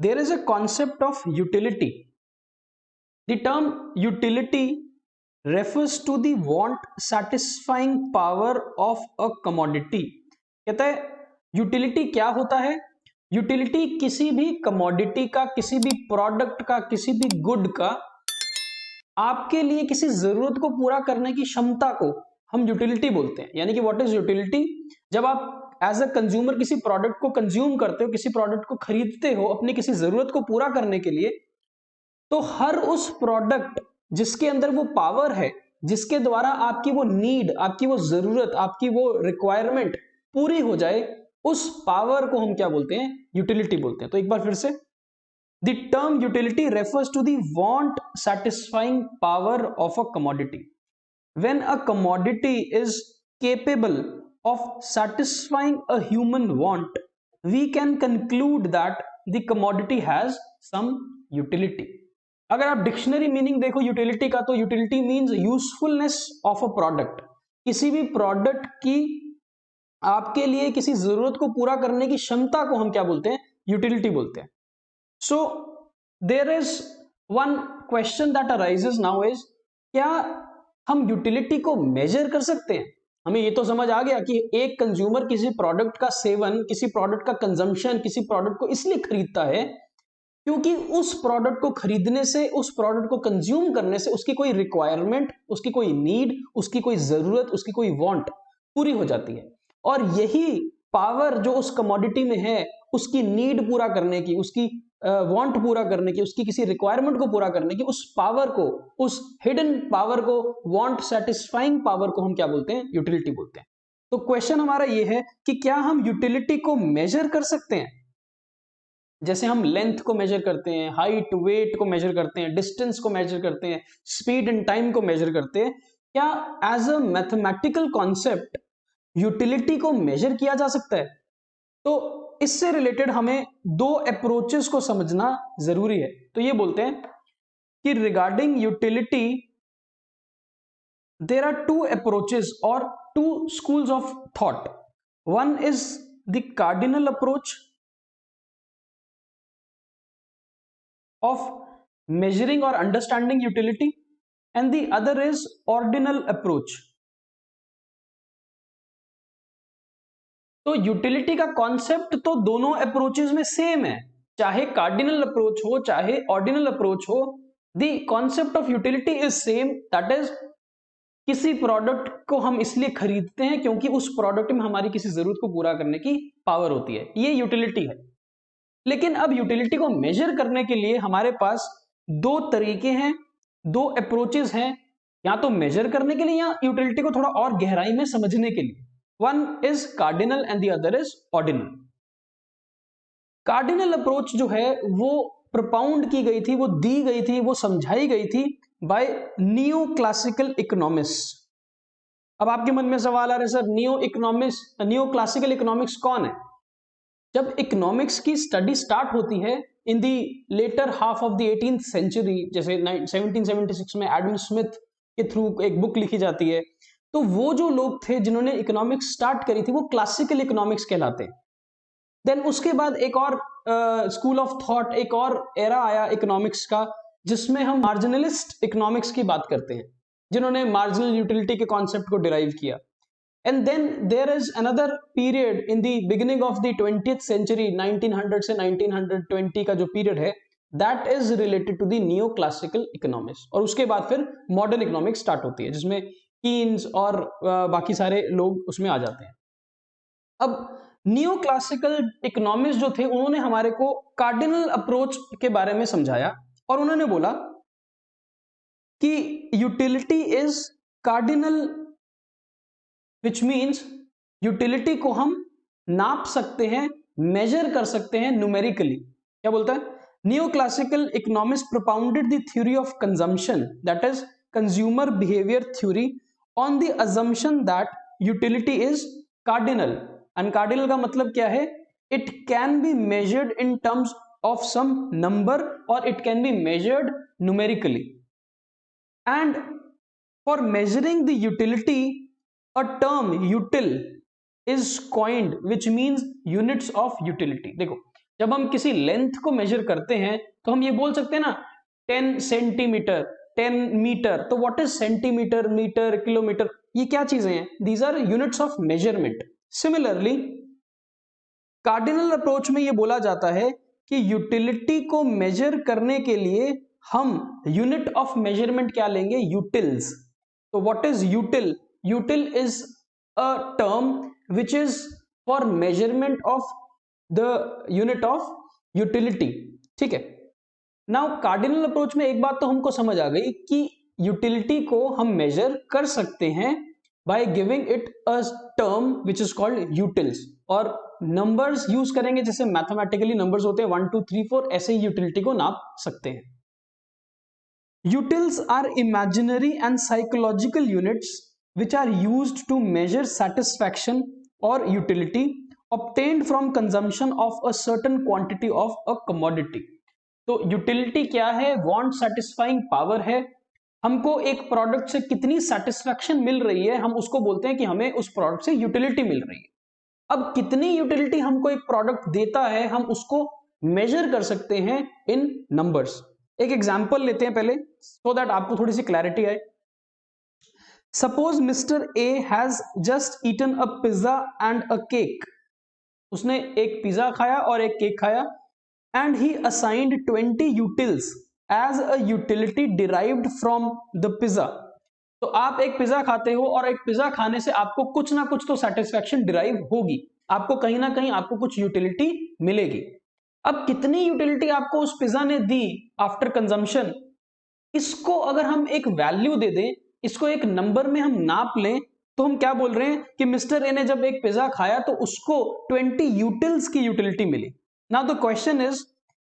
there is a concept of utility. The term utility refers to the want satisfying power of a commodity. कहता है utility क्या होता है? Utility किसी भी कमोडिटी का, किसी भी प्रोडक्ट का, किसी भी गुड का आपके लिए किसी जरूरत को पूरा करने की क्षमता को हम यूटिलिटी बोलते हैं. यानी कि व्हाट इज यूटिलिटी? जब आप एज अ कंज्यूमर किसी प्रोडक्ट को कंज्यूम करते हो, किसी प्रोडक्ट को खरीदते हो अपनी किसी जरूरत को पूरा करने के लिए, तो हर उस प्रोडक्ट जिसके अंदर वो पावर है, जिसके द्वारा आपकी वो नीड, आपकी वो जरूरत, आपकी वो रिक्वायरमेंट पूरी हो जाए, उस पावर को हम क्या बोलते हैं? यूटिलिटी बोलते हैं. तो एक बार फिर से, the term utility refers to the want satisfying power of a commodity. When a commodity is capable of satisfying a human want, we can conclude that the commodity has some utility. अगर आप dictionary meaning देखो utility का, तो utility means usefulness of a product. किसी भी product की आपके लिए किसी जरूरत को पूरा करने की क्षमता को हम क्या बोलते हैं? यूटिलिटी बोलते हैं. So there is one question that arises now is, क्या हम यूटिलिटी को मेजर कर सकते हैं? हमें ये तो समझ आ गया कि एक कंज्यूमर किसी प्रोडक्ट का सेवन, किसी प्रोडक्ट का कंजम्पशन, किसी प्रोडक्ट को इसलिए खरीदता है क्योंकि उस प्रोडक्ट को खरीदने से, उस प्रोडक्ट को कंज्यूम करने से उसकी कोई रिक्वायरमेंट, उसकी कोई नीड, उसकी कोई जरूरत, उसकी कोई वांट पूरी हो जाती है. और यही पावर जो उस कमोडिटी में है, उसकी नीड पूरा करने की, उसकी वांट पूरा करने की, उसकी किसी रिक्वायरमेंट को पूरा करने की, उस पावर को, उस हिडन पावर को, वांट सेटिस्फाइंग पावर को हम क्या बोलते हैं? यूटिलिटी बोलते हैं. तो क्वेश्चन हमारा ये है कि क्या हम यूटिलिटी को मेजर कर सकते हैं? जैसे हम लेंथ को मेजर करते हैं, हाइट वेट को मेजर करते हैं, डिस्टेंस को मेजर करते हैं, स्पीड एंड टाइम को मेजर करते हैं, क्या as a mathematical concept utility को मेजर किया जा सकता है? तो इससे रिलेटेड हमें दो अप्रोचेस को समझना जरूरी है. तो ये बोलते हैं कि regarding utility there are two approaches और two schools of thought. One is the cardinal approach of measuring or understanding utility, and the other is ordinal approach. तो यूटिलिटी का कॉन्सेप्ट तो दोनों अप्रोचेस में सेम है, चाहे कार्डिनल अप्रोच हो चाहे ऑर्डिनल अप्रोच हो, the concept of utility is same. That is, किसी प्रोडक्ट को हम इसलिए खरीदते हैं क्योंकि उस प्रोडक्ट में हमारी किसी जरूरत को पूरा करने की पावर होती है. ये यूटिलिटी है. लेकिन अब यूटिलिटी को मेजर करने के लिए हमारे पास दो तरीके हैं, दो अप्रोचेस हैं, या तो मेजर करने के लिए या यूटिलिटी को थोड़ा और गहराई में समझने के लिए. One is cardinal and the other is ordinal. Cardinal approach जो है वो प्रोपाउंड की गई थी, वो दी गई थी, वो समझाई गई थी बाय नियो क्लासिकल इकोनॉमिस्ट. अब आपके मन में सवाल आ रहा है, सर नियो क्लासिकल इकोनॉमिक्स कौन है? जब इकोनॉमिक्स की स्टडी स्टार्ट होती है in the latter half of the 18th century, जैसे 1776 में एडम स्मिथ के थ्रू एक बुक लिखी जाती है, तो वो जो लोग थे जिन्होंने इकोनॉमिक्स स्टार्ट करी थी वो क्लासिकल इकोनॉमिक्स कहलाते हैं. देन उसके बाद एक और स्कूल ऑफ थॉट, एक और एरा आया इकोनॉमिक्स का जिसमें हम मार्जिनलिस्ट इकोनॉमिक्स की बात करते हैं, जिन्होंने मार्जिनल यूटिलिटी के कॉन्सेप्ट को डिराइव किया. And then there is another period in the beginning of the 20th century, 1900 से 1920 का जो पीरियड है, that is related to the neoclassical economics. और उसके बाद फिर मॉडर्न इकोनॉमिक्स स्टार्ट होती है जिसमें कीन्स और बाकी सारे लोग उसमें आ जाते हैं. अब न्यू क्लासिकल इकोनॉमिक्स जो थे उन्होंने हमारे को कार्डिनल अप्रोच के बारे में समझाया और उन्होंने बोला कि utility is cardinal, which means utility को हम नाप सकते हैं, मेजर कर सकते हैं न्यूमेरिकली. क्या बोलता है? New classical economics propounded the theory of consumption, that is consumer behaviour theory, on the assumption that utility is cardinal. And cardinal का मतलब क्या है? It can be measured in terms of some number और it can be measured numerically. And for measuring the utility a term util is coined which means units of utility. देखो जब हम किसी length को मेजर करते हैं तो हम ये बोल सकते हैं ना 10 सेंटीमीटर, 10 मीटर। तो what is centimetre, metre, kilometre, ये क्या चीजें हैं? These are units of measurement. Similarly cardinal approach में ये बोला जाता है कि यूटिलिटी को मेजर करने के लिए हम यूनिट ऑफ मेजरमेंट क्या लेंगे? यूटिल्स। तो what is यूटिल? यूटिल is a term which is for measurement of the unit of utility. ठीक है, नाउ कार्डिनल अप्रोच में एक बात तो हमको समझ आ गई कि यूटिलिटी को हम मेजर कर सकते हैं by giving it a term which is called utils, और नंबर्स यूज करेंगे जैसे मैथमेटिकली नंबर्स होते हैं 1 2 3 4, ऐसे ही यूटिलिटी को नाप सकते हैं। Utils are imaginary and psychological units which are used to measure satisfaction और utility obtained from consumption of a certain quantity of a commodity। तो यूटिलिटी क्या है? वांट सेटिस्फाइंग पावर है। हमको एक प्रोडक्ट से कितनी सेटिस्फैक्शन मिल रही है, हम उसको बोलते हैं कि हमें उस प्रोडक्ट से यूटिलिटी मिल रही है। अब कितनी यूटिलिटी हमको एक प्रोडक्ट देता है, हम उसको मेजर कर सकते हैं इन नंबर्स। एक एग्जांपल लेते हैं पहले, सो दैट आपको थोड़ी सी क्लैरिटी आए। Suppose mister A has just eaten a pizza and a cake. उसने एक पिज्जा खाया और एक केक खाया, and he assigned 20 utils as a utility derived from the pizza. तो आप एक पिज्जा खाते हो और एक पिज्जा खाने से आपको कुछ ना कुछ तो सेटिस्फैक्शन डिराइव होगी, आपको कहीं ना कहीं आपको कुछ यूटिलिटी मिलेगी। अब कितनी यूटिलिटी आपको उस पिज्जा ने दी आफ्टर कंजम्पशन, इसको अगर हम एक वैल्यू दे दें, इसको एक नंबर में हम नाप लें, तो हम क्या बोल रहे हैं कि मिस्टर ए ने जब एक पिज्जा खाया तो उसको 20 यूटिल्स की यूटिलिटी मिली। Now the question is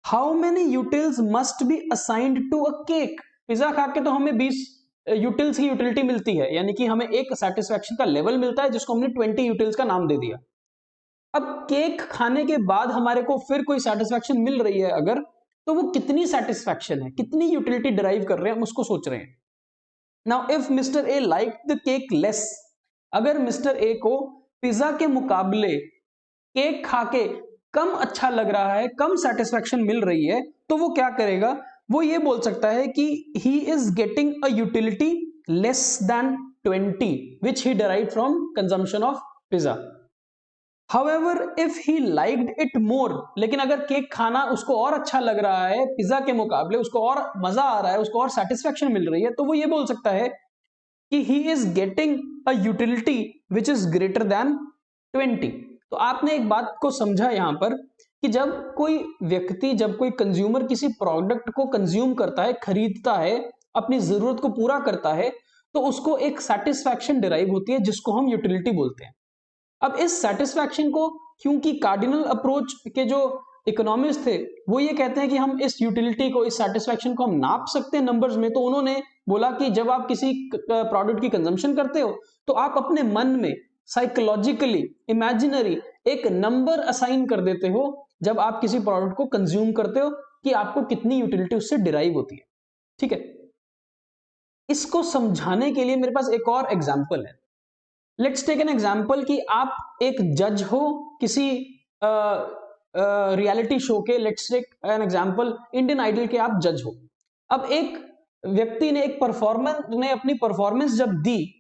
how many utils must be assigned to a cake. Pizza खा के तो हमें 20 यूटिल्स की यूटिलिटी मिलती है, यानी कि हमें एक सेटिस्फैक्शन का लेवल मिलता है जिसको हमने 20 यूटिल्स का नाम दे दिया। अब केक खाने के बाद हमारे को फिर कोई सेटिस्फैक्शन मिल रही है अगर, तो वो कितनी सेटिस्फैक्शन है, कितनी यूटिलिटी डिराइव कर रहे हैं, हम उसको सोच रहे हैं। Now if mister A like the cake less, अगर मिस्टर ए को पिज्जा के मुकाबले केक खा के कम अच्छा लग रहा है, कम सेटिस्फैक्शन मिल रही है, तो वो क्या करेगा? वो ये बोल सकता है कि he is getting a utility less than 20 which he derived from consumption of pizza. However, if he liked it more, लेकिन अगर केक खाना उसको और अच्छा लग रहा है पिज्जा के मुकाबले, उसको और मजा आ रहा है, उसको और सेटिस्फैक्शन मिल रही है, तो वो ये बोल सकता है कि he is getting a utility which is greater than 20। तो आपने एक बात को समझा यहां पर कि जब कोई व्यक्ति, जब कोई कंज्यूमर किसी प्रोडक्ट को कंज्यूम करता है, खरीदता है, अपनी जरूरत को पूरा करता है, तो उसको एक सेटिस्फैक्शन डिराइव होती है जिसको हम यूटिलिटी बोलते हैं। अब इस सेटिस्फैक्शन को, क्योंकि कार्डिनल अप्रोच के जो इकोनॉमिस्ट थे वो ये कहते हैं कि हम इस यूटिलिटी को, इस सेटिस्फैक्शन को हम नाप सकते हैं नंबर्स में, तो उन्होंने बोला कि जब आप किसी प्रोडक्ट की कंजम्पशन करते हो तो आप अपने मन में साइकोलॉजिकली इमेजिनरी एक नंबर असाइन कर देते हो जब आप किसी प्रोडक्ट को कंज्यूम करते हो कि आपको कितनी यूटिलिटी उससे डिराइव होती है। ठीक है, इसको समझाने के लिए मेरे पास एक और एग्जाम्पल है। लेट्स टेक एन एग्जाम्पल कि आप एक जज हो किसी रियलिटी शो के। Let's take an example Indian Idol के आप जज हो। अब एक व्यक्ति ने एक अपनी परफॉर्मेंस जब दी,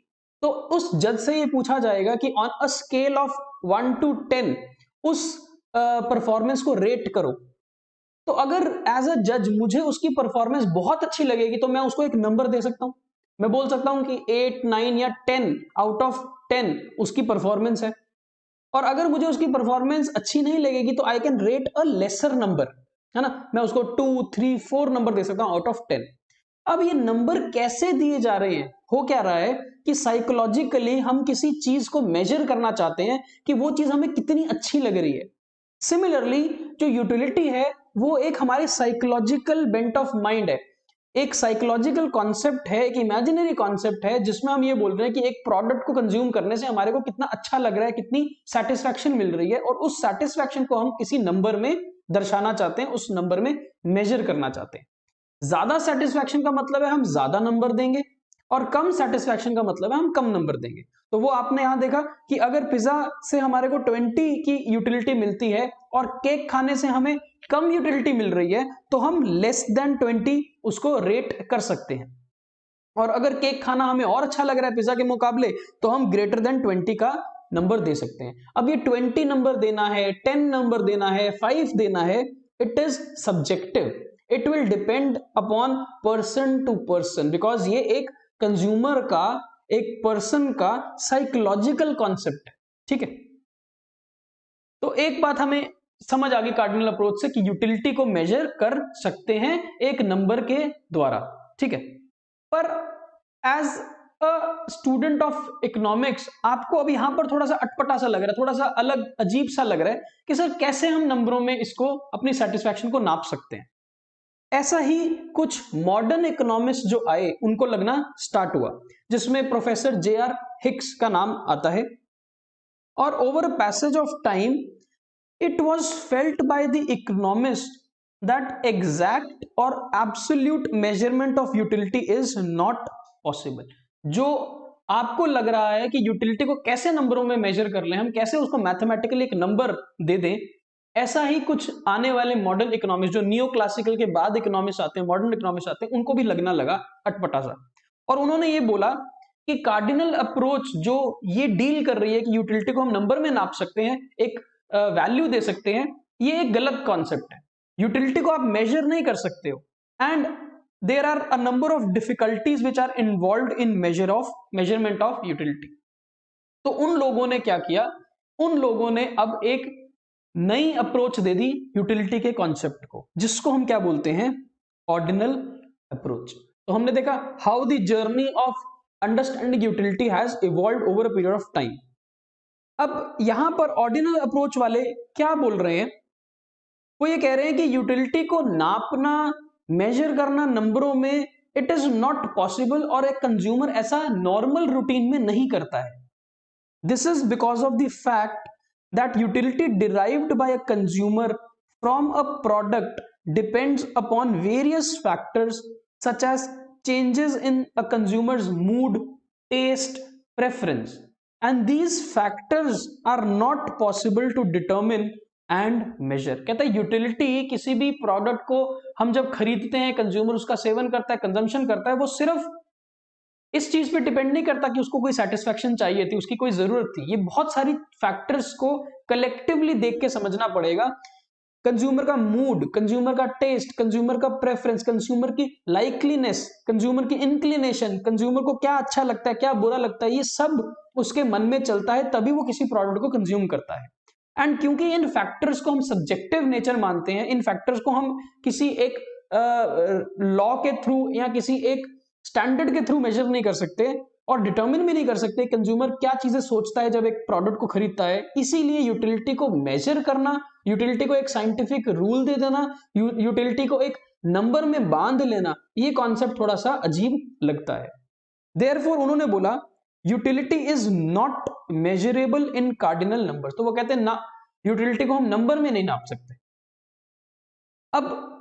तो उस जज से ये पूछा जाएगा कि on a scale of 1 to 10 उस परफॉर्मेंस को रेट करो। तो अगर एज अ जज मुझे उसकी परफॉर्मेंस बहुत अच्छी लगेगी तो मैं उसको एक नंबर दे सकता हूं, मैं बोल सकता हूं कि 8 9 या 10 आउट ऑफ 10 उसकी परफॉर्मेंस है। और अगर मुझे उसकी परफॉर्मेंस अच्छी नहीं लगेगी तो I can rate a lesser number, है ना, मैं उसको 2 3 4 नंबर दे सकता हूं आउट ऑफ 10। अब ये नंबर कैसे दिए जा रहे हैं? हो क्या रहा है कि साइकोलॉजिकली हम किसी चीज को मेजर करना चाहते हैं कि वो चीज हमें कितनी अच्छी लग रही है। सिमिलरली जो यूटिलिटी है वो एक हमारे साइकोलॉजिकल बेंट ऑफ माइंड है, एक साइकोलॉजिकल कॉन्सेप्ट है, एक इमेजिनरी कॉन्सेप्ट है जिसमें हम ये बोल रहे हैं कि एक प्रोडक्ट को कंज्यूम करने से हमारे को कितना अच्छा लग रहा है, कितनी सेटिस्फैक्शन मिल रही है, और उस सेटिस्फैक्शन को हम किसी नंबर में दर्शाना चाहते हैं, उस नंबर में मेजर करना चाहते हैं। ज्यादा सेटिस्फैक्शन का मतलब है हम ज्यादा नंबर देंगे, और कम सेटिस्फैक्शन का मतलब है हम कम नंबर देंगे। तो वो आपने यहां देखा कि अगर पिज्जा से हमारे को 20 की यूटिलिटी मिलती है और केक खाने से हमें कम यूटिलिटी मिल रही है, तो हम लेस देन 20 उसको रेट कर सकते हैं। और अगर केक खाना हमें और अच्छा लग रहा है पिज्जा के मुकाबले, तो हम ग्रेटर देन 20 का नंबर दे सकते हैं। अब ये 20 नंबर देना है, 10 नंबर देना है, 5 देना है, it is subjective, it will depend upon person to person, because ये एक कंज्यूमर का, एक पर्सन का साइकोलॉजिकल कॉन्सेप्ट है। ठीक है, तो एक बात हमें समझ आ गई कार्डिनल अप्रोच से कि यूटिलिटी को मेजर कर सकते हैं एक नंबर के द्वारा। ठीक है, पर as a student of economics आपको अब यहां पर थोड़ा सा अटपटा सा लग रहा है, थोड़ा सा अलग अजीब सा लग रहा है कि सर कैसे हम नंबरों में इसको अपनी सेटिस्फैक्शन को नाप सकते हैं। ऐसा ही कुछ मॉडर्न इकोनॉमिस्ट जो आए उनको लगना स्टार्ट हुआ, जिसमें प्रोफेसर जे.आर. हिक्स का नाम आता है। और over a passage of time it was felt by the economists that exact or absolute measurement of utility is not possible। जो आपको लग रहा है कि यूटिलिटी को कैसे नंबरों में मेजर कर लें, हम कैसे उसको मैथमेटिकली एक नंबर दे दें, ऐसा ही कुछ आने वाले मॉडर्न इकोनॉमिस्ट, जो नियो क्लासिकल के बाद इकोनॉमिस्ट आते हैं, मॉडर्न इकोनॉमिस्ट आते हैं, उनको भी लगना लगा अटपटा सा। और उन्होंने ये बोला कि कार्डिनल अप्रोच जो ये डील कर रही है कि यूटिलिटी को हम नंबर में नाप सकते हैं, एक वैल्यू दे सकते हैं, ये एक गलत कॉन्सेप्ट है। यूटिलिटी को आप मेजर नहीं कर सकते हो, and there are a number of difficulties which are involved in measurement of utility. तो उन लोगों ने क्या किया, उन लोगों ने अब एक नई अप्रोच दे दी यूटिलिटी के कॉन्सेप्ट को, जिसको हम क्या बोलते हैं, ऑर्डिनल अप्रोच। तो हमने देखा how the journey of understanding utility has evolved over a period of time. अब यहां पर ऑर्डिनल अप्रोच वाले क्या बोल रहे हैं, वो ये कह रहे हैं कि यूटिलिटी को नापना, मेजर करना नंबरों में, इट इज नॉट पॉसिबल, और एक कंज्यूमर ऐसा नॉर्मल रूटीन में नहीं करता है। This is because of the fact that utility derived by a consumer from a product depends upon various factors such as changes in a consumer's mood, taste, preference, and these factors are not possible to determine and measure। कहता है utility किसी भी product को हम जब खरीदते हैं, consumer उसका सेवन करता है, कंजम्पशन करता है, वो सिर्फ इस चीज पे डिपेंड नहीं करता कि उसको कोई सेटिस्फैक्शन चाहिए थी, उसकी कोई जरूरत थी। ये बहुत सारी फैक्टर्स को कलेक्टिवली देख के समझना पड़ेगा। कंज्यूमर का मूड, कंज्यूमर का टेस्ट, कंज्यूमर का प्रेफरेंस, कंज्यूमर की लाइकलीनेस, कंज्यूमर की इंक्लिनेशन, कंज्यूमर को क्या अच्छा लगता है, क्या बुरा लगता है, ये सब उसके मन में चलता है, तभी वो किसी प्रोडक्ट को कंज्यूम करता है। एंड क्योंकि इन फैक्टर्स को हम सब्जेक्टिव नेचर मानते हैं, इन फैक्टर्स को हम किसी एक लॉ के थ्रू या किसी एक स्टैंडर्ड के थ्रू मेजर नहीं कर सकते और डिटर्मिन भी नहीं कर सकते कंज्यूमर क्या चीजें सोचता है जब एक प्रोडक्ट को खरीदता है। इसीलिए यूटिलिटी को मेजर करना, यूटिलिटी को एक साइंटिफिक रूल दे देना, यूटिलिटी को एक नंबर में बांध लेना, ये कॉन्सेप्ट थोड़ा सा अजीब लगता है। देयरफॉर उन्होंने बोला utility is not measurable in cardinal numbers. तो वो कहते हैं ना, यूटिलिटी को हम नंबर में नहीं नाप सकते। अब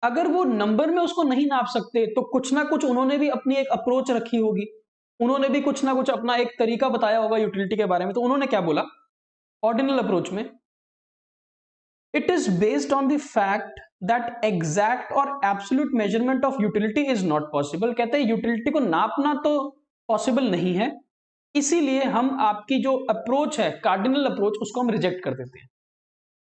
अगर वो नंबर में उसको नहीं नाप सकते, तो कुछ ना कुछ उन्होंने भी अपनी एक अप्रोच रखी होगी, उन्होंने भी कुछ ना कुछ अपना एक तरीका बताया होगा यूटिलिटी के बारे में। तो उन्होंने क्या बोला ऑर्डिनल अप्रोच में, it is based on the fact that exact और absolute measurement of utility is not possible. कहते हैं यूटिलिटी को नापना तो पॉसिबल नहीं है, इसीलिए हम आपकी जो अप्रोच है कार्डिनल अप्रोच, उसको हम रिजेक्ट कर देते हैं।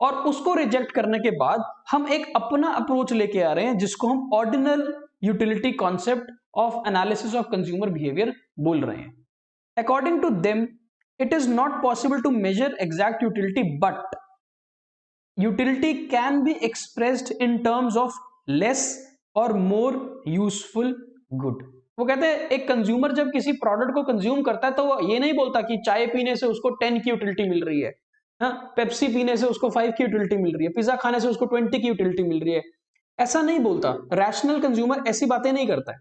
और उसको रिजेक्ट करने के बाद हम एक अपना अप्रोच लेके आ रहे हैं, जिसको हम ordinal utility concept of analysis of consumer behaviour बोल रहे हैं। According to them it is not possible to measure exact utility, but utility can be expressed in terms of less और मोर यूजफुल गुड। वो कहते हैं एक consumer जब किसी प्रोडक्ट को कंज्यूम करता है, तो वो ये नहीं बोलता कि चाय पीने से उसको 10 की यूटिलिटी मिल रही है, पेप्सी पीने से उसको 5 की यूटिलिटी मिल रही है, पिज्जा खाने से उसको 20 की यूटिलिटी मिल रही है, ऐसा नहीं बोलता। रैशनल कंज्यूमर ऐसी बातें नहीं करता है।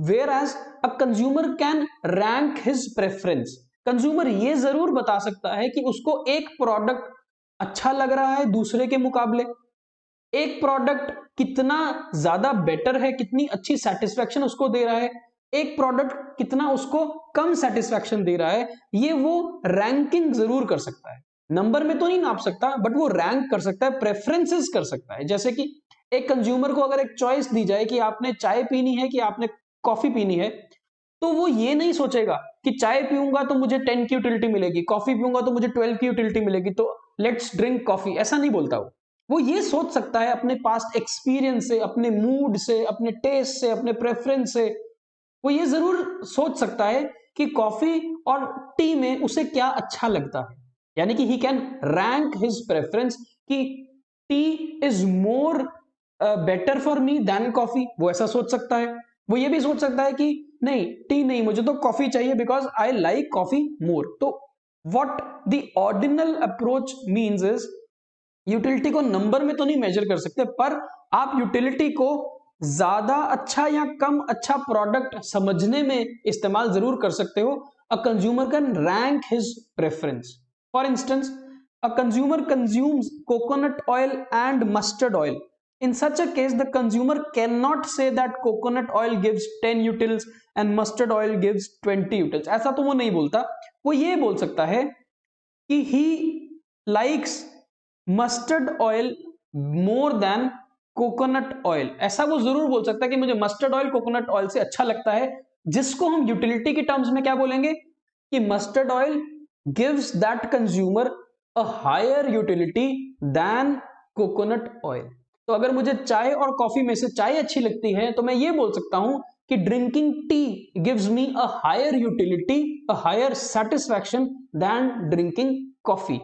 Where as a consumer can rank his preference. Consumer ये जरूर बता सकता है कि उसको एक प्रोडक्ट अच्छा लग रहा है दूसरे के मुकाबले, एक प्रोडक्ट कितना ज्यादा बेटर है, कितनी अच्छी सेटिस्फैक्शन उसको दे रहा है, एक प्रोडक्ट कितना उसको कम सेटिस्फैक्शन दे रहा है, ये वो रैंकिंग जरूर कर सकता है। नंबर में तो नहीं नाप सकता, बट वो रैंक कर सकता है, प्रेफरेंसेस कर सकता है। जैसे कि एक कंज्यूमर को अगर एक चॉइस दी जाए कि आपने चाय पीनी है कि आपने कॉफी पीनी है, तो वो ये नहीं सोचेगा कि चाय पीऊंगा तो मुझे 10 की यूटिलिटी मिलेगी, कॉफी पीऊंगा तो मुझे 12 की यूटिलिटी मिलेगी, तो लेट्स ड्रिंक कॉफी, ऐसा नहीं बोलता वो ये सोच सकता है अपने पास्ट एक्सपीरियंस से, अपने मूड से, अपने टेस्ट से, अपने प्रेफरेंस से, वो ये जरूर सोच सकता है कि कॉफी और टी में उसे क्या अच्छा लगता है। यानी कि he can rank his preference कि tea is more better for me than coffee, वो ऐसा सोच सकता है। वो ये भी सोच सकता है कि नहीं, टी नहीं, मुझे तो कॉफी चाहिए बिकॉज आई लाइक कॉफी मोर। तो what the ordinal approach means is, utility को नंबर में तो नहीं मेजर कर सकते, पर आप यूटिलिटी को ज्यादा अच्छा या कम अच्छा प्रोडक्ट समझने में इस्तेमाल जरूर कर सकते हो। अ consumer can rank his preference. For instance, a consumer consumes coconut oil and mustard oil. In such a case, the consumer cannot say that coconut oil gives 10 utils and mustard oil gives 20 utils. ऐसा तो वो नहीं बोलता। वो ये बोल सकता है कि he likes mustard oil more than coconut oil. ऐसा वो जरूर बोल सकता है कि मुझे मस्टर्ड ऑयल कोकोनट ऑयल से अच्छा लगता है, जिसको हम यूटिलिटी की टर्म्स में क्या बोलेंगे कि mustard oil gives that consumer a higher utility than coconut oil. तो अगर मुझे चाय और कॉफी में से चाय अच्छी लगती है, तो मैं ये बोल सकता हूं कि drinking tea gives me a higher utility, a higher satisfaction than drinking coffee.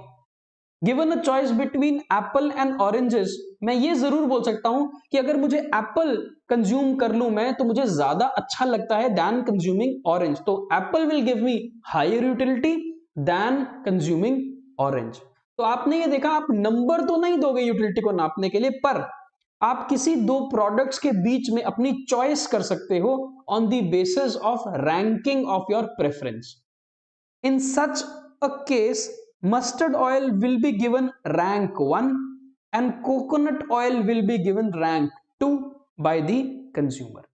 Given a choice between apple and oranges, मैं ये जरूर बोल सकता हूं कि अगर मुझे एप्पल कंज्यूम कर लूं मैं, तो मुझे ज्यादा अच्छा लगता है देन कंज्यूमिंग ऑरेंज। तो apple will give me higher utility than consuming orange. तो आपने ये देखा, आप नंबर तो नहीं दोगे यूटिलिटी को नापने के लिए, पर आप किसी दो प्रोडक्ट्स के बीच में अपनी चॉइस कर सकते हो on the basis of ranking of your preference. In such a case, mustard oil will be given rank 1 and coconut oil will be given rank 2 by the consumer.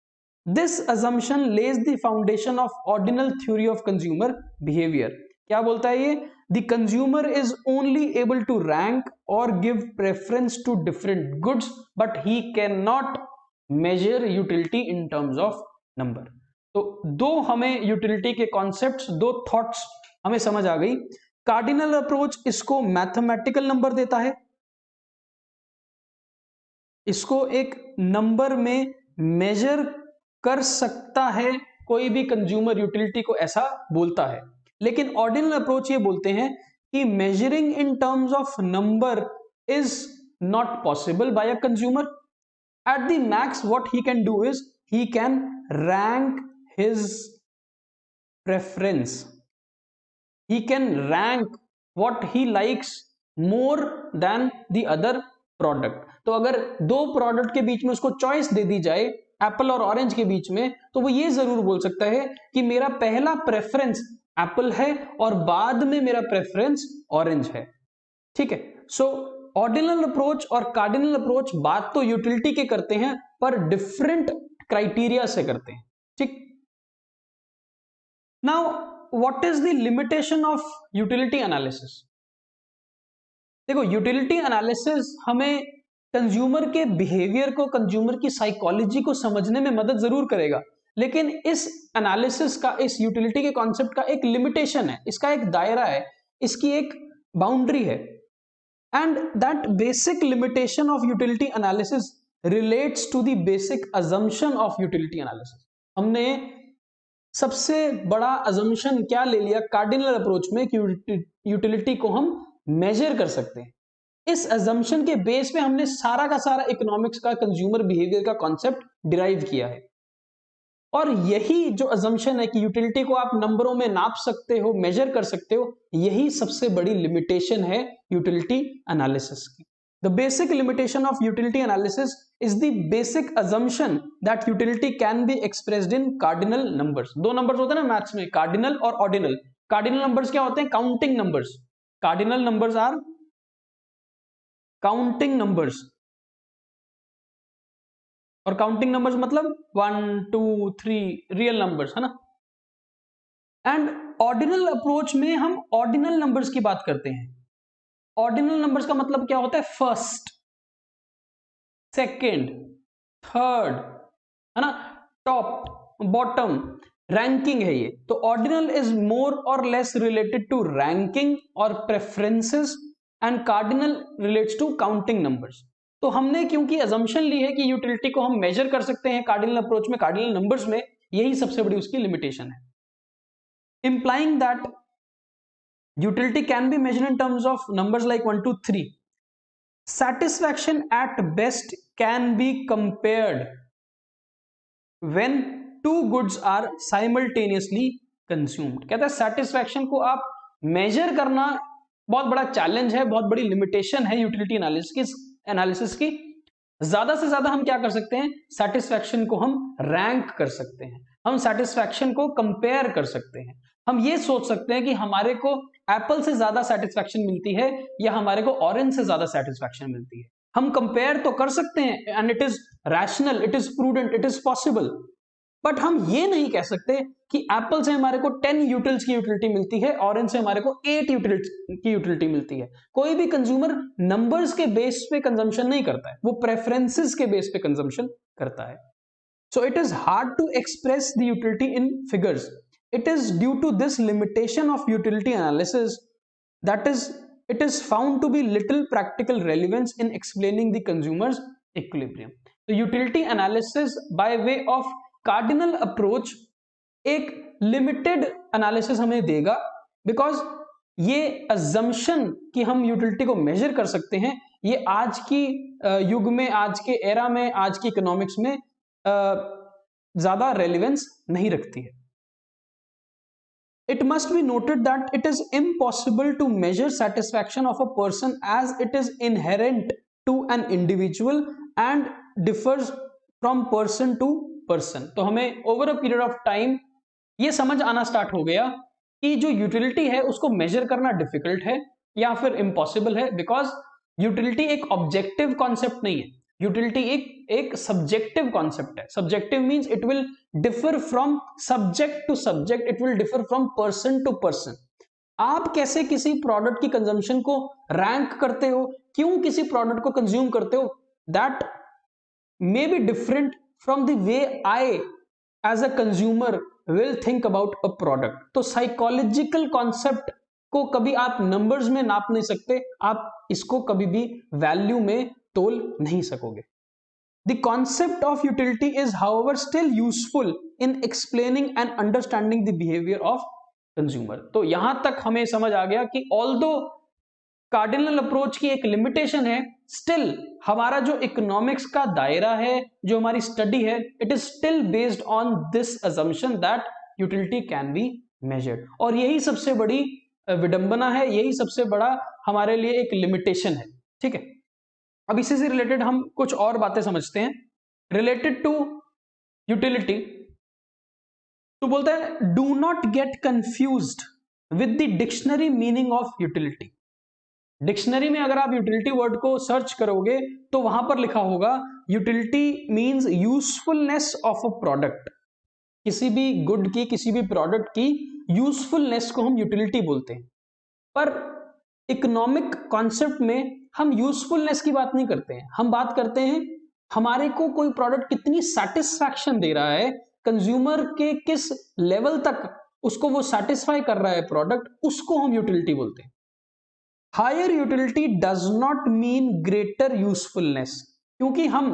This assumption lays the foundation of ordinal theory of consumer behavior. क्या बोलता है ये? The consumer is only able to rank or give preference to different goods, but he cannot measure utility in terms of number. तो दो हमें utility के concepts, दो thoughts हमें समझ आ गई। कार्डिनल अप्रोच इसको मैथमेटिकल नंबर देता है, इसको एक नंबर में मेजर कर सकता है, कोई भी कंज्यूमर यूटिलिटी को ऐसा बोलता है। लेकिन ऑर्डिनल अप्रोच ये बोलते हैं कि measuring in terms of number is not possible by a consumer. At the max, what he can do is he can rank his preference. He can rank what he likes more than the other product. तो अगर दो product के बीच में उसको choice दे दी जाए, Apple और orange के बीच में, तो वो ये जरूर बोल सकता है कि मेरा पहला प्रेफरेंस एप्पल है और बाद में मेरा प्रेफरेंस ऑरेंज है। ठीक है। सो ऑर्डिनल अप्रोच और कार्डिनल अप्रोच बात तो यूटिलिटी के करते हैं, पर डिफरेंट क्राइटेरिया से करते हैं। ठीक। Now what is the limitation of utility analysis? देखो, यूटिलिटी एनालिसिस हमें कंज्यूमर के बिहेवियर को, कंज्यूमर की साइकोलॉजी को समझने में मदद जरूर करेगा, लेकिन इस एनालिसिस का, इस यूटिलिटी के कॉन्सेप्ट का एक लिमिटेशन है, इसका एक दायरा है, इसकी एक बाउंड्री है। And that basic limitation of utility analysis relates to the basic assumption of utility analysis. हमने सबसे बड़ा assumption क्या ले लिया कार्डिनल अप्रोच में कि यूटिलिटी को हम मेजर कर सकते हैं। इस assumption के बेस पे हमने सारा का सारा इकोनॉमिक्स का, कंज्यूमर बिहेवियर का कॉन्सेप्ट डिराइव किया है। और यही जो assumption है कि यूटिलिटी को आप नंबरों में नाप सकते हो, मेजर कर सकते हो, यही सबसे बड़ी लिमिटेशन है यूटिलिटी एनालिसिस की। The basic limitation of utility analysis is the basic assumption that utility can be expressed in cardinal numbers. दो नंबर्स होते हैं ना मैथ्स में, कार्डिनल और ऑर्डिनल। कार्डिनल नंबर्स क्या होते हैं? Counting numbers. Cardinal numbers are counting numbers और काउंटिंग नंबर्स मतलब 1 2 3 रियल नंबर्स, है ना। एंड ऑर्डिनल अप्रोच में हम ऑर्डिनल नंबर्स की बात करते हैं। ऑर्डिनल नंबर्स का मतलब क्या होता है? फर्स्ट, सेकेंड, थर्ड, है ना, टॉप, बॉटम, रैंकिंग है ये। तो ऑर्डिनल इज मोर और लेस रिलेटेड टू रैंकिंग और preferences and cardinal relates to counting numbers. तो हमने क्योंकि अजम्पशन ली है कि यूटिलिटी को हम मेजर कर सकते हैं कार्डिनल अप्रोच में, कार्डिनल नंबर्स में, यही सबसे बड़ी उसकी लिमिटेशन है। इंप्लाइंग that utility can be measured in terms of numbers like 1 2 3. Satisfaction at best can be compared when two goods are simultaneously consumed. कहता है satisfaction को आप measure करना बहुत बड़ा challenge है, बहुत बड़ी limitation है utility analysis की। ज्यादा से ज्यादा हम क्या कर सकते हैं? satisfaction को हम rank कर सकते हैं, हम satisfaction को compare कर सकते हैं। हम ये सोच सकते हैं कि हमारे को एप्पल से ज्यादा सेटिस्फैक्शन मिलती है या हमारे को ऑरेंज से ज्यादा सेटिस्फैक्शन मिलती है। हम कंपेयर तो कर सकते हैं and it is rational, it is prudent, it is possible, but हम ये नहीं कह सकते कि एप्पल से हमारे को 10 यूटिल्स की यूटिलिटी मिलती है, ऑरेंज से हमारे को 8 यूटिल्स की यूटिलिटी मिलती है। कोई भी कंज्यूमर नंबर्स के बेस पे कंजम्पशन नहीं करता है, वो प्रेफरेंसेस के बेस पे कंजम्पशन करता है। So it is hard to express the utility in figures. It is due to this limitation of utility analysis that it is found to be little practical relevance in explaining the consumer's equilibrium. So utility analysis by way of cardinal approach एक limited analysis हमें देगा, because ये assumption कि हम utility को measure कर सकते हैं, ये आज की युग में, आज के era में, आज की economics में ज्यादा relevance नहीं रखती है। It must be noted that it is impossible to measure satisfaction of a person as it is inherent to an individual and differs from person to person. तो हमें over a period of time ये समझ आना start हो गया कि जो utility है उसको मेजर करना डिफिकल्ट है या फिर इम्पॉसिबल है, बिकॉज यूटिलिटी एक ऑब्जेक्टिव कॉन्सेप्ट नहीं है, यूटिलिटी एक सब्जेक्टिव कॉन्सेप्ट है। Subjective means it will differ from subject to subject, it will differ from person to person. आप कैसे किसी प्रोडक्ट की कंजम्पशन को रैंक करते हो, क्यों किसी प्रोडक्ट को कंज्यूम करते हो, that may be different from the way I as a consumer will think about a product. तो साइकोलॉजिकल कॉन्सेप्ट को कभी आप नंबर्स में नाप नहीं सकते, आप इसको कभी भी वैल्यू में तोल नहीं सकोगे। The concept of utility is however still useful in explaining and understanding the behavior of consumer. तो यहां तक हमें समझ आ गया कि although कार्डिनल अप्रोच की एक लिमिटेशन है, स्टिल हमारा जो इकोनॉमिक्स का दायरा है, जो हमारी स्टडी है, it is still based on this assumption that utility can be measured. और यही सबसे बड़ी विडंबना है, यही सबसे बड़ा हमारे लिए एक लिमिटेशन है। ठीक है, अब इसी से रिलेटेड हम कुछ और बातें समझते हैं रिलेटेड टू यूटिलिटी। तो बोलता है do not gate confused with the dictionary meaning of utility. Dictionary में अगर आप यूटिलिटी वर्ड को सर्च करोगे तो वहां पर लिखा होगा utility means usefulness of a product. किसी भी गुड की, किसी भी प्रोडक्ट की यूजफुलनेस को हम यूटिलिटी बोलते हैं। पर इकोनॉमिक कॉन्सेप्ट में हम यूजफुलनेस की बात नहीं करते हैं, हम बात करते हैं हमारे को कोई प्रोडक्ट कितनी सेटिस्फैक्शन दे रहा है, कंज्यूमर के किस लेवल तक उसको वो सेटिस्फाई कर रहा है प्रोडक्ट, उसको हम यूटिलिटी बोलते हैं। Higher utility does not mean greater usefulness, क्योंकि हम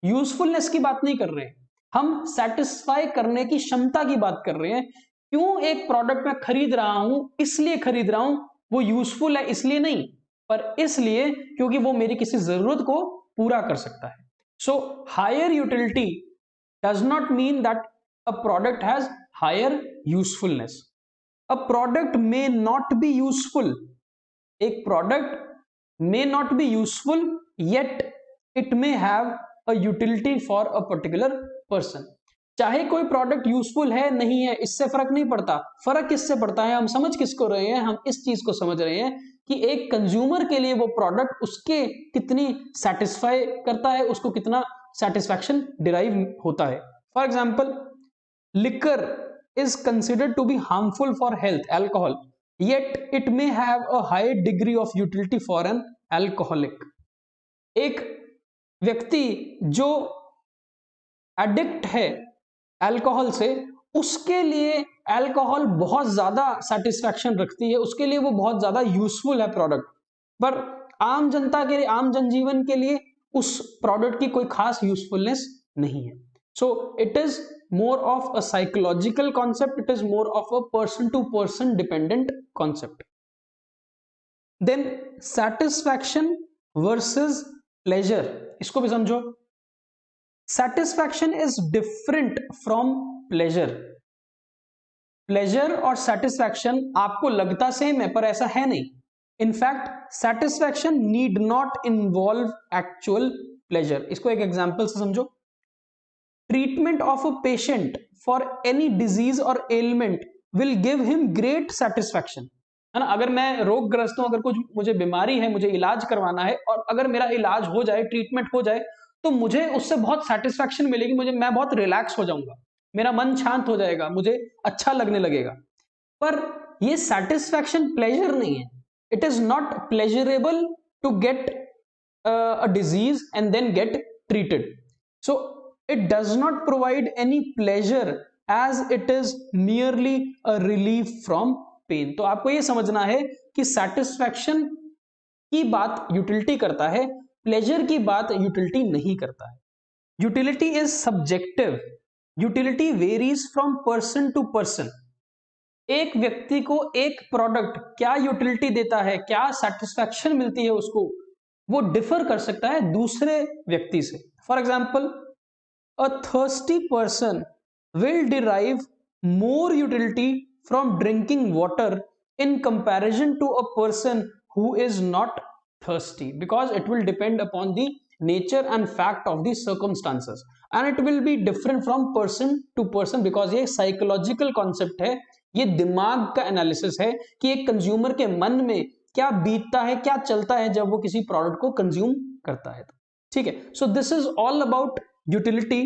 यूजफुलनेस की बात नहीं कर रहे हैं, हम सेटिस्फाई करने की क्षमता की बात कर रहे हैं। क्यों एक प्रोडक्ट मैं खरीद रहा हूं, इसलिए खरीद रहा हूं, वो यूजफुल है इसलिए नहीं, पर इसलिए क्योंकि वो मेरी किसी जरूरत को पूरा कर सकता है। So higher utility does not mean that a product has higher usefulness. A product may not be useful, एक product may not be useful yet it may have a utility for a particular person. चाहे कोई product useful है नहीं है, इससे फर्क नहीं पड़ता। फर्क किससे पड़ता है, हम समझ किसको रहे हैं, हम इस चीज को समझ रहे हैं कि एक कंज्यूमर के लिए वो प्रोडक्ट उसके कितनी सेटिस्फाई करता है, उसको कितना सेटिस्फैक्शन डिराइव होता है। For example, liquor is considered to be harmful for health, alcohol, yet it may have a high degree of utility for an alcoholic. एक व्यक्ति जो एडिक्ट है अल्कोहल से, उसके लिए अल्कोहल बहुत ज्यादा सेटिस्फैक्शन रखती है, उसके लिए वो बहुत ज्यादा यूजफुल है प्रोडक्ट, पर आम जनता के लिए, आम जनजीवन के लिए उस प्रोडक्ट की कोई खास यूजफुलनेस नहीं है। So it is more of a psychological concept, it is more of a person to person dependent concept. Then satisfaction versus pleasure, इसको भी समझो। Satisfaction is different from pleasure. Pleasure और satisfaction आपको लगता सेम है, पर ऐसा है नहीं। In fact, satisfaction need not involve actual pleasure. इसको एक एग्जांपल से समझो। Treatment of a patient for any disease or ailment will give him great satisfaction, है ना। अगर मैं रोगग्रस्त हूं, अगर कुछ मुझे बीमारी है, मुझे इलाज करवाना है, और अगर मेरा इलाज हो जाए, ट्रीटमेंट हो जाए, तो मुझे उससे बहुत सेटिस्फैक्शन मिलेगी, मैं बहुत रिलैक्स हो जाऊंगा, मेरा मन शांत हो जाएगा, मुझे अच्छा लगने लगेगा। पर ये सेटिस्फैक्शन प्लेजर नहीं है। It is not pleasurable to get a disease and then get treated. So it does not provide any pleasure as it is merely a relief from pain. तो आपको ये समझना है कि satisfaction की बात यूटिलिटी करता है, प्लेजर की बात यूटिलिटी नहीं करता है। Utility is subjective, utility varies from person to person. एक व्यक्ति को एक प्रोडक्ट क्या यूटिलिटी देता है, क्या सेटिस्फैक्शन मिलती है उसको, वो डिफर कर सकता है दूसरे व्यक्ति से। For example, a thirsty person will derive more utility from drinking water in comparison to a person who is not thirsty, because it will depend upon the nature and fact of the circumstances, and it will be different from person to person, because ये psychological concept है, ये दिमाग का analysis है कि एक consumer के मन में क्या बीतता है, क्या चलता है जब वो किसी प्रोडक्ट को कंज्यूम करता है। ठीक है, so this is all about utility.